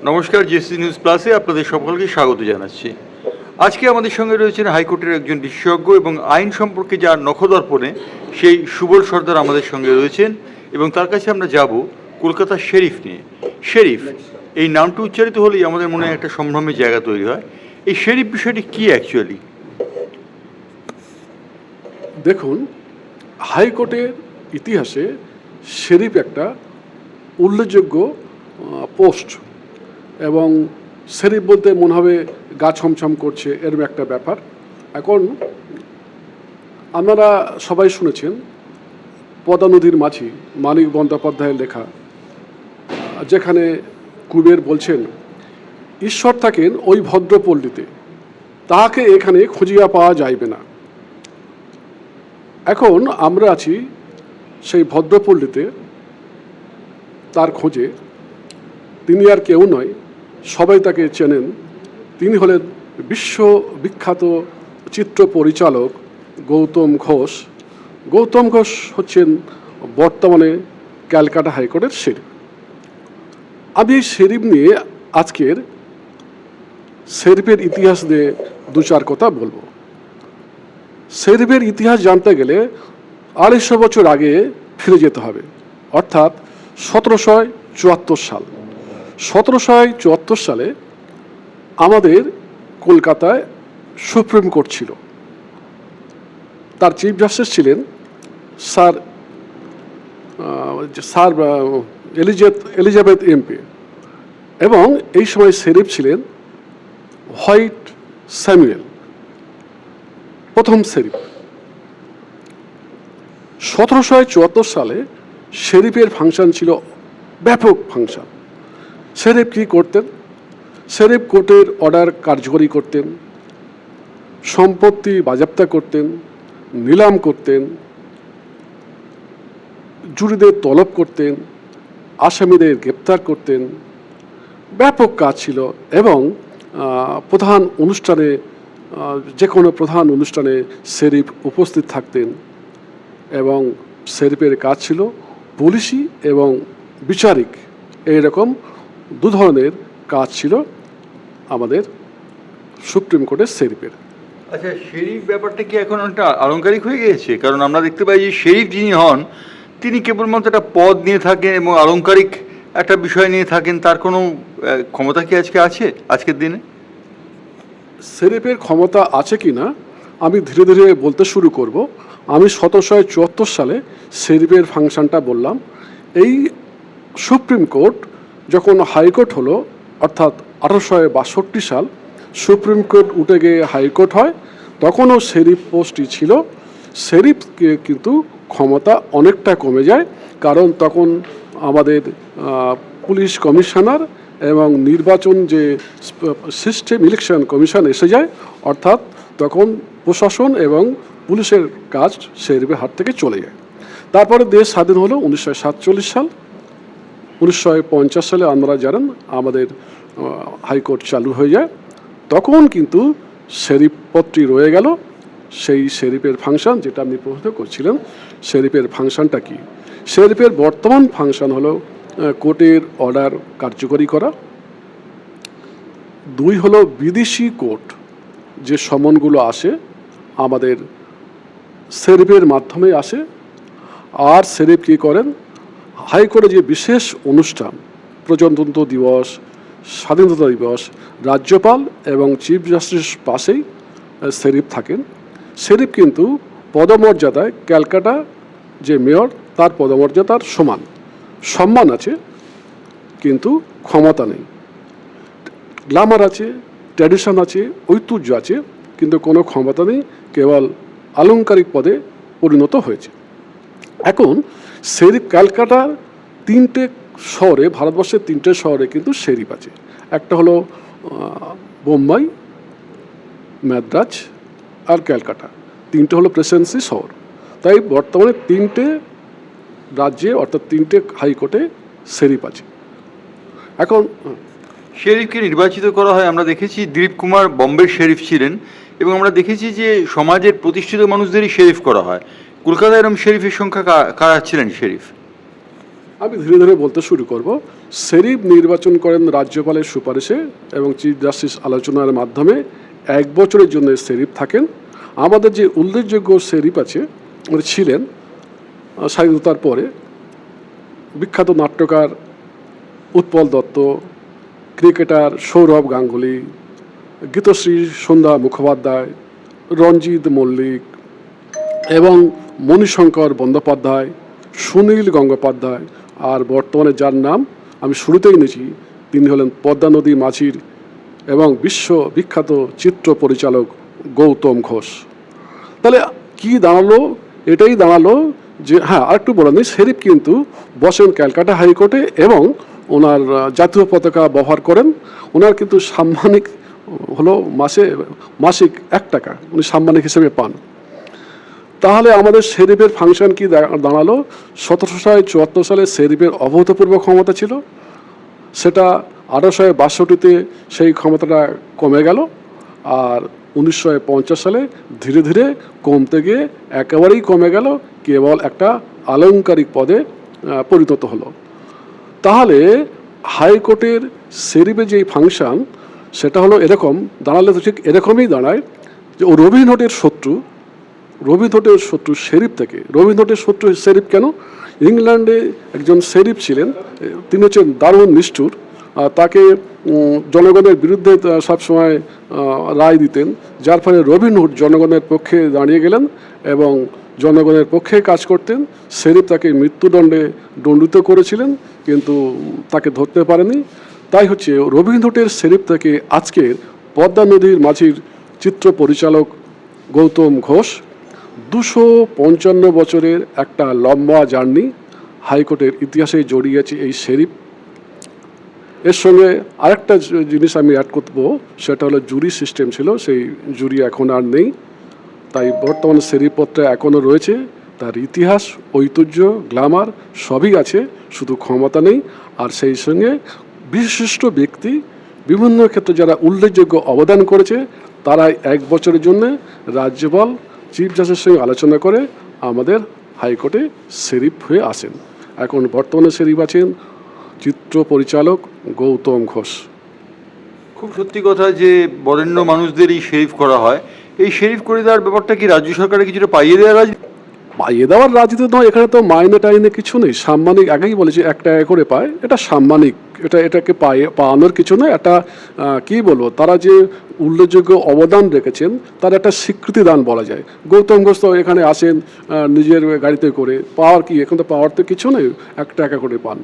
নমস্কার, JC news প্লাসে আপনাদের সকলকে স্বাগত জানাচ্ছি। আজকে আমাদের সঙ্গে রয়েছেন হাইকোর্টের একজন বিশেষজ্ঞ এবং আইন সম্পর্কে যার নখদর্পণে সেই সুবল সর্দার আমাদের সঙ্গে রয়েছেন এবং তার কাছে আমরা যাব কলকাতার শেরিফ নিয়ে। শেরিফ এই নামটি উচ্চারিত হলেই আমাদের মনে একটা সম্ভ্রমের জায়গা তৈরি হয়। এই শেরিফ বিষয়টি কী অ্যাকচুয়ালি? দেখুন, হাইকোর্টের ইতিহাসে শেরিফ একটা উল্লেখযোগ্য পোস্ট, এবং শেরিফ বলতে মনে হবে গা ছমছম করছে এরকম একটা ব্যাপার। এখন আপনারা সবাই শুনেছেন পদ্মা নদীর মাঝি মানিক বন্দ্যোপাধ্যায়ের লেখা, যেখানে কুবের বলছেন ঈশ্বর থাকেন ওই ভদ্রপল্লীতে, তাহাকে এখানে খুঁজিয়া পাওয়া যাইবে না। এখন আমরা আছি সেই ভদ্রপল্লীতে, তার খোঁজে। তিনি আর কেউ নয়, সবাই তাকে চেনেন। তিনি হলেন বিশ্ববিখ্যাত চিত্র পরিচালক গৌতম ঘোষ। গৌতম ঘোষ হচ্ছেন বর্তমানে ক্যালকাটা হাইকোর্টের শেরিফ। আমি এই শেরিফ নিয়ে আজকের শেরিফের ইতিহাস নিয়ে দু চার কথা বলবো। শেরিফের ইতিহাস জানতে গেলে 250 বছর আগে ফিরে যেতে হবে, অর্থাৎ 1774 সাল। 1774 সালে আমাদের কলকাতায় সুপ্রিম কোর্ট ছিল। তার চিফ জাস্টিস ছিলেন স্যার এলিজাবেথ এমপি, এবং এই সময় শেরিফ ছিলেন হোয়াইট স্যামুয়েল, প্রথম শেরিফ। 1774 সালে শেরিফের ফাংশন ছিল ব্যাপক ফাংশন। শেরিফ কী করতেন? শেরিফ কোর্টের অর্ডার কার্যকরী করতেন, সম্পত্তি বাজেয়াপ্ত করতেন, নিলাম করতেন, জুরিদের তলব করতেন, আসামিদের গ্রেপ্তার করতেন। ব্যাপক কাজ ছিল। এবং প্রধান অনুষ্ঠানে, যে কোনো প্রধান অনুষ্ঠানে শেরিফ উপস্থিত থাকতেন। এবং শেরিফের কাজ ছিল পুলিশি এবং বিচারিক, এইরকম দু ধরনের কাজ ছিল আমাদের সুপ্রিম কোর্টের শেরিফের। আচ্ছা, শেরিফ ব্যাপারটা কি এখন একটা আলংকারিক হয়ে গিয়েছে? কারণ আমরা দেখতে পাই যে শেরিফ যিনি হন তিনি কেবলমাত্র একটা পদ নিয়ে থাকেন এবং আলংকারিক একটা বিষয় নিয়ে থাকেন। তার কোনো ক্ষমতা কি আজকে আছে আজকের দিনে? শেরিফের ক্ষমতা আছে কি না আমি ধীরে ধীরে বলতে শুরু করব। আমি 1774 সালে শেরিফের ফাংশনটা বললাম। এই সুপ্রিম কোর্ট যখন হাইকোর্ট হলো, অর্থাৎ 1862 সাল সুপ্রিম কোর্ট উঠে গিয়ে হাইকোর্ট হয়, তখনও শেরিফ পোস্টই ছিল। শেরিফকে কিন্তু ক্ষমতা অনেকটা কমে যায়, কারণ তখন আমাদের পুলিশ কমিশনার এবং নির্বাচন যে সিস্টেম, ইলেকশন কমিশন এসে যায়, অর্থাৎ তখন প্রশাসন এবং পুলিশের কাজ শেরিফের হাত থেকে চলে যায়। তারপরে দেশ স্বাধীন হলো 1947 সাল। 1950 সালে আপনারা জানেন আমাদের হাইকোর্ট চালু হয়ে যায়। তখন কিন্তু শেরিফ পদটি রয়ে গেল। সেই শেরিফের ফাংশন, যেটা আপনি প্রশ্ন করছিলেন, শেরিফের ফাংশনটা কি? শেরিফের বর্তমান ফাংশন হলো কোর্টের অর্ডার কার্যকরী করা। 2 হলো বিদেশি কোর্ট যে সমনগুলো আসে আমাদের শেরিফের মাধ্যমে আসে। আর শেরিফ কী করেন? হাইকোর্টে যে বিশেষ অনুষ্ঠান, প্রজাতন্ত্র দিবস, স্বাধীনতা দিবস, রাজ্যপাল এবং চিফ জাস্টিস পাশেই শেরিফ থাকেন। শেরিফ কিন্তু পদমর্যাদায় ক্যালকাটা যে মেয়র তার পদমর্যাদার সমান। সম্মান আছে কিন্তু ক্ষমতা নেই। গ্ল্যামার আছে, ট্র্যাডিশন আছে, ঐতিহ্য আছে, কিন্তু কোনো ক্ষমতা নেই, কেবল আলংকারিক পদে পরিণত হয়েছে। এখন শেরিফ ক্যালকাটার 3টে শহরে, ভারতবর্ষের 3টে শহরে কিন্তু শেরিফ আছে। একটা হলো বোম্বাই, মাদ্রাজ আর ক্যালকাটা। 3টে হলো প্রেসিডেন্সি শহর। তাই বর্তমানে 3টে রাজ্যে, অর্থাৎ 3টে হাইকোর্টে শেরিফ আছে। এখন শেরিফকে নির্বাচিত করা হয়। আমরা দেখেছি দিলীপ কুমার বম্বের শেরিফ ছিলেন, এবং আমরা দেখেছি যে সমাজের প্রতিষ্ঠিত মানুষদেরই শেরিফ করা হয়। কলকাতায় এরকম শেরিফের সংখ্যা কারা ছিলেন শেরিফ? আমি ধীরে ধীরে বলতে শুরু করব। শেরিফ নির্বাচন করেন রাজ্যপালের সুপারিশে এবং চিফ জাস্টিস আলোচনার মাধ্যমে 1 বছরের জন্য শেরিফ থাকেন। আমাদের যে উল্লেখযোগ্য শেরিফ আছে উনি ছিলেন স্বাধীনতার পরে বিখ্যাত নাট্যকার উৎপল দত্ত, ক্রিকেটার সৌরভ গাঙ্গুলি, গীতশ্রী সন্ধ্যা মুখোপাধ্যায়, রঞ্জিত মল্লিক এবং মণিশঙ্কর বন্দ্যোপাধ্যায়, সুনীল গঙ্গোপাধ্যায়, আর বর্তমানে যার নাম আমি শুরুতেই নিয়েছি তিনি হলেন পদ্মা নদী মাঝির এবং বিশ্ববিখ্যাত চিত্র পরিচালক গৌতম ঘোষ। তাহলে কি দাঁড়ালো? এটাই দাঁড়ালো যে হ্যাঁ, আরেকটু বলে নিই, শেরিফ কিন্তু বসেন ক্যালকাটা হাইকোর্টে এবং ওনার জাতীয় পতাকা ব্যবহার করেন। ওনার কিন্তু সাম্মানিক হলো মাসিক 1 টাকা উনি সাম্মানিক হিসেবে পান। তাহলে আমাদের শেরিফের ফাংশন কি দাঁড়ালো? 1774 সালে শেরিফের অভূতপূর্ব ক্ষমতা ছিল, সেটা 1862-তে সেই ক্ষমতাটা কমে গেল, আর 1950 সালে ধীরে ধীরে কমতে গিয়ে একেবারেই কমে গেল, কেবল একটা আলংকারিক পদে পরিণত হলো। তাহলে হাইকোর্টের শেরিফের যেই ফাংশন সেটা হলো এরকম দাঁড়ালে তো ঠিক এরকমই দাঁড়ায় যে ও রবিনহুডের শত্রু শেরিফ থেকে। রবিনহুডের শত্রু শেরিফ কেন? ইংল্যান্ডে একজন শেরিফ ছিলেন, তিনি হচ্ছেন দারুণ নিষ্ঠুর, তাকে জনগণের বিরুদ্ধে সবসময় রায় দিতেন, যার ফলে রবিনহুড জনগণের পক্ষে দাঁড়িয়ে গেলেন এবং জনগণের পক্ষে কাজ করতেন। শেরিফ তাকে মৃত্যুদণ্ডে দণ্ডিত করেছিলেন, কিন্তু তাকে ধরতে পারেনি। তাই হচ্ছে রবিনহুডের শেরিফ থেকে আজকের পদ্মা নদীর মাঝির চিত্র পরিচালক গৌতম ঘোষ 255 বছরের একটা লম্বা জার্নি হাইকোর্টের ইতিহাসে জড়িয়েছে এই শেরিফ। এর সঙ্গে আরেকটা জিনিস আমি অ্যাড করব, সেটা হলো জুরি সিস্টেম ছিল, সেই জুরি এখন আর নেই। তাই বর্তমানে শেরিফ পদটা এখনও রয়েছে, তার ইতিহাস, ঐতিহ্য, গ্ল্যামার সবই আছে, শুধু ক্ষমতা নেই। আর সেই সঙ্গে বিশিষ্ট ব্যক্তি বিভিন্ন ক্ষেত্রে যারা উল্লেখযোগ্য অবদান করেছে তারা 1 বছরের জন্য রাজ্যপাল চিফ জাস্টিসের সঙ্গে আলোচনা করে আমাদের হাইকোর্টে শেরিফ হয়ে আসেন। এখন বর্তমানে শেরিফ আছেন চিত্র পরিচালক গৌতম ঘোষ। খুব সত্যি কথা যে বরেণ্য মানুষদেরই শেরিফ করা হয়। এই শেরিফ করে দেওয়ার ব্যাপারটা কি রাজ্য সরকারের কিছুটা পাইয়ে দেওয়ার রাজনীতি? পাইয়ে দেওয়ার রাজনীতি নয়, এখানে তো মাইনে টাইনে কিছু নেই, সাম্মানিক। আগেই বলেছি 1 টাকা করে পায়, এটা সাম্মানিক, এটাকে পাওয়ানোর কিছু নয়। একটা কী বলবো, তারা যে উল্লেখযোগ্য অবদান রেখেছেন তার একটা স্বীকৃতি দান বলা যায়। গৌতম ঘোষ তো এখানে আসেন নিজের গাড়িতে করে, পাওয়ার কি? এখন তো পাওয়ার তো কিছু নেই, 1 টাকা করে পান।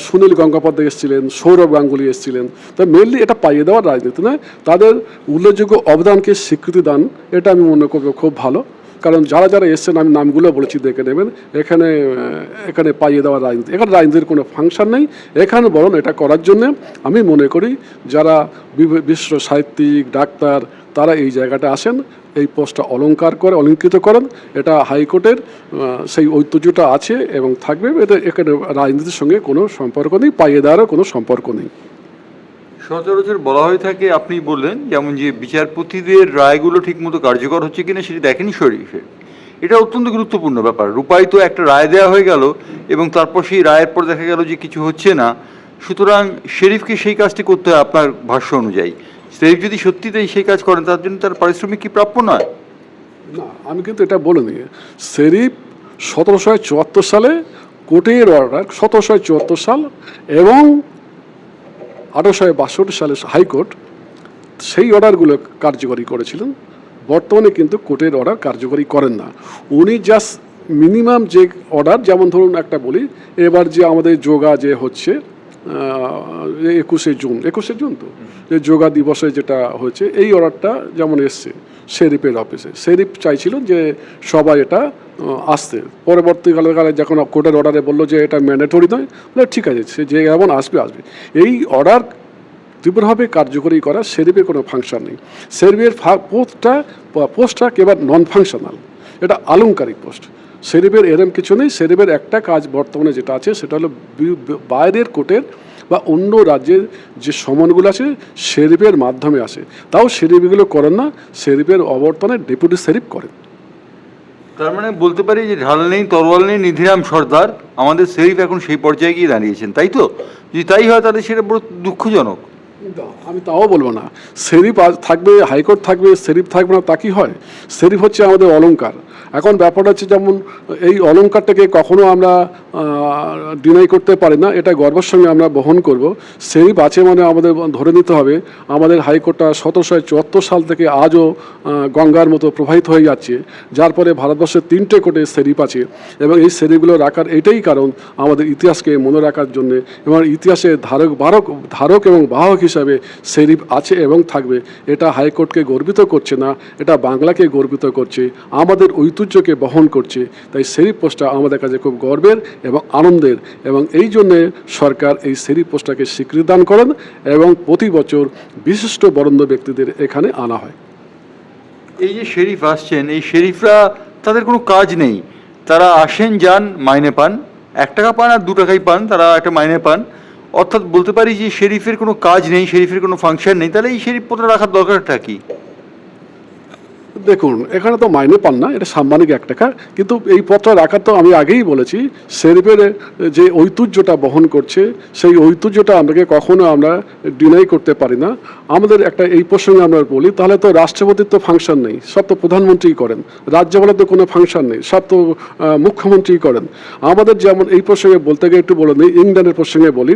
সুনীল গঙ্গোপাধ্যায় এসেছিলেন, সৌরভ গাঙ্গুলি এসেছিলেন। তা মেনলি এটা পাইয়ে দেওয়ার রাজনীতি নয়, তাদের উল্লেখযোগ্য অবদানকে স্বীকৃতি দান, এটা আমি মনে করবো খুব ভালো। কারণ যারা যারা এসছেন আমি নামগুলো বলেছি, দেখে নেবেন। এখানে পাইয়ে দেওয়ার রাজনীতি, এখানে রাজনীতির কোনো ফাংশন নেই। এখানে বরং এটা করার জন্যে আমি মনে করি যারা বিশ্ব সাহিত্যিক, ডাক্তার, তারা এই জায়গাটা আসেন, এই পোস্টটা অলঙ্কৃত করেন। এটা হাইকোর্টের সেই ঐতিহ্যটা আছে এবং থাকবে। এখানে রাজনীতির সঙ্গে কোনো সম্পর্ক নেই, পাইয়ে দেওয়ারও কোনো সম্পর্ক নেই। সচরাচর বলা হয়ে থাকে, আপনি বললেন যেমন যে বিচারপতিদের রায়গুলো ঠিকমতো কার্যকর হচ্ছে কিনা সেটি দেখেনি শরীফের। এটা অত্যন্ত গুরুত্বপূর্ণ ব্যাপার। রূপায়িত একটা রায় দেওয়া হয়ে গেল এবং তারপর সেই রায়ের পর দেখা গেল যে কিছু হচ্ছে না। সুতরাং শেরিফকে সেই কাজটি করতে হয় আপনার ভাষ্য অনুযায়ী। শেরিফ যদি সত্যিই সেই কাজ করেন তার জন্য তার পারিশ্রমিক কি প্রাপ্য নয়? না, আমি কিন্তু এটা বলিনি। শেরিফ 1774 সালে কোর্টের অর্ডার, 1774 সাল এবং 1862 সালে হাইকোর্ট সেই অর্ডারগুলো কার্যকরী করেছিলেন। বর্তমানে কিন্তু কোর্টের অর্ডার কার্যকরী করেন না। উনি জাস্ট মিনিমাম যে অর্ডার, যেমন ধরুন একটা বলি, এবার যে আমাদের যোগা যে হচ্ছে 21শে জুন তো যে যোগা দিবসে যেটা হয়েছে, এই অর্ডারটা যেমন এসছে শেরিফের অফিসে, শেরিফ চাইছিল যে সবাই এটা আসতে। পরবর্তীকালে যখন কোর্টের অর্ডারে বললো যে এটা ম্যান্ডেটরি নয়, বলে ঠিক আছে, সে যে যেমন আসবে। এই অর্ডার তীব্রভাবে কার্যকরী করা শেরিফের কোনো ফাংশন নেই। শেরিফের পোস্টটা কেবল নন ফাংশনাল, এটা আলংকারিক পোস্ট। শেরিফের এরম কিছু নেই। শেরিফের একটা কাজ বর্তমানে যেটা আছে সেটা হলো বাইরের কোর্টের বা অন্য রাজ্যের যে সমনগুলো আছে শেরিফের মাধ্যমে আসে, তাও শেরিফ এগুলো করেন না। শেরিফের অবর্তনে ডেপুটি শেরিফ করেন। তার মানে বলতে পারি যে ঢাল নেই তরোয়াল নেই, নিধিরাম সর্দার আমাদের শরীফ এখন সেই পর্যায়ে গিয়ে দাঁড়িয়েছেন, তাই তো? যদি তাই হয় তাহলে সেটা বড় দুঃখজনক। আমি তাও বলবো না, শরীফ আজ থাকবে, হাইকোর্ট থাকবে, শরীফ থাকবে না তা কি হয়? শরীফ হচ্ছে আমাদের অলংকার। এখন ব্যাপারটা হচ্ছে যেমন এই অলংকারটাকে কখনো আমরা ডিনাই করতে পারি না, এটা গর্বের সঙ্গে আমরা বহন করব। শরীফ আছে মানে আমাদের ধরে নিতে হবে আমাদের হাইকোর্টটা 1774 সাল থেকে আজও গঙ্গার মতো প্রবাহিত হয়ে যাচ্ছে, যার পরে ভারতবর্ষের 3টে কোর্টে শরীফ আছে। এবং এই শরীফগুলো রাখার এটাই কারণ আমাদের ইতিহাসকে মনে রাখার জন্যে, এবং ইতিহাসের ধারক এবং বাহক হিসাবে শরীফ আছে এবং থাকবে। এটা হাইকোর্টকে গর্বিত করছে না, এটা বাংলাকে গর্বিত করছে, আমাদের ঐতিহ্যকে বহন করছে। তাই শরীফ পোস্টটা আমাদের কাছে খুব গর্বের এবং আনন্দের, এবং এই জন্যে সরকার এই শরীফ পোস্টটাকে স্বীকৃতি দান করেন এবং প্রতি বছর বিশিষ্ট বরেণ্য ব্যক্তিদের এখানে আনা হয়। এই যে শরীফ আসছেন, এই শরীফরা তাদের কোনো কাজ নেই, তারা আসেন যান মাইনে পান, 1 টাকা পান আর 2 টাকাই পান, তারা একটা মাইনে পান। অর্থাৎ বলতে পারি যে শরীফের কোনো কাজ নেই, শরীফের কোনো ফাংশন নেই, তাহলে এই শরীফ পত্র রাখার দরকারটা কি? দেখুন, এখানে তো মাইনে পান না, এটা সাম্মানিক 1 টাকা, কিন্তু এই পথটা রাখার তো আমি আগেই বলেছি শরীফের যে ঐতিহ্যটা বহন করছে, সেই ঐতিহ্যটা আমাকে কখনো আমরা ডিনাই করতে পারি না। আমাদের একটা এই প্রসঙ্গে আমরা বলি, তাহলে তো রাষ্ট্রপতির তো ফাংশন নেই, সব তো প্রধানমন্ত্রী করেন। রাজ্যপালের তো কোনো ফাংশন নেই, সব তো মুখ্যমন্ত্রী করেন। আমাদের যেমন এই প্রসঙ্গে বলতে গিয়ে একটু বলে নিই, ইংল্যান্ডের প্রসঙ্গে বলি।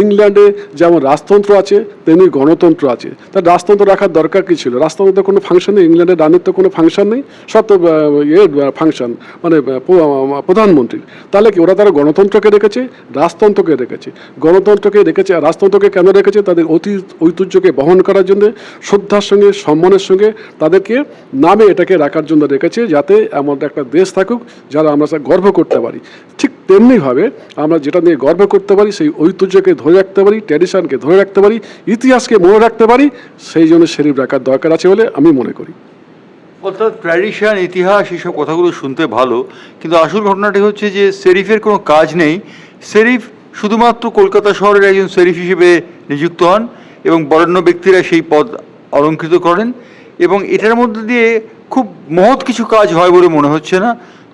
ইংল্যান্ডে যেমন রাজতন্ত্র আছে তেমনি গণতন্ত্র আছে। তার রাজতন্ত্র রাখার দরকার কী ছিল? রাজতন্ত্রের কোনো ফাংশন নেই, ইংল্যান্ডের রানীর তো কোনো ফাংশন নেই, সব তো ফাংশন মানে প্রধানমন্ত্রীর। তাহলে কি ওরা তারা গণতন্ত্রকে রেখেছে, রাজতন্ত্রকে রেখেছে। গণতন্ত্রকে রেখেছে আর রাজতন্ত্রকে কেন রেখেছে? তাদের ঐতিহ্যকে বহন করার জন্য, শ্রদ্ধার সঙ্গে সম্মানের সঙ্গে তাদেরকে নামে এটাকে রাখার জন্য রেখেছে, যাতে এমন একটা দেশ থাকুক যারা আমরা গর্ব করতে পারি। ঠিক তেমনিভাবে আমরা যেটা নিয়ে গর্ব করতে পারি, সেই ঐতিহ্যকে ধরে রাখতে পারি, ট্র্যাডিশনকে ধরে রাখতে পারি, ইতিহাসকে মনে রাখতে পারি, সেই জন্য শরীফ রাখার দরকার আছে বলে আমি মনে করি। অর্থাৎ ট্র্যাডিশন, ইতিহাস, এইসব কথাগুলো শুনতে ভালো, কিন্তু আসল ঘটনাটি হচ্ছে যে শরীফের কোনো কাজ নেই। শরীফ শুধুমাত্র কলকাতা শহরের একজন শরীফ হিসেবে নিযুক্ত হন এবং বরেণ্য ব্যক্তিরা সেই পদ অলঙ্কৃত করেন, এবং এটার মধ্যে দিয়ে খুব মহৎ কিছু কাজ হয় বলে মনে হচ্ছে না।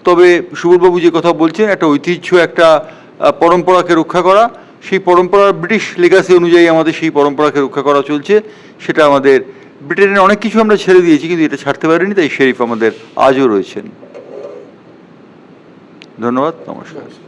তবে সুবলবাবু যে কথা বলছেন, একটা ঐতিহ্য, একটা পরম্পরাকে রক্ষা করা, সেই পরম্পরা ব্রিটিশ লেগাসি অনুযায়ী আমাদের সেই পরম্পরাকে রক্ষা করা চলছে। সেটা আমাদের ব্রিটেনের অনেক কিছু আমরা ছেড়ে দিয়েছি, কিন্তু এটা ছাড়তে পারিনি, তাই শরীফ আমাদের আজও রয়েছেন। ধন্যবাদ, নমস্কার।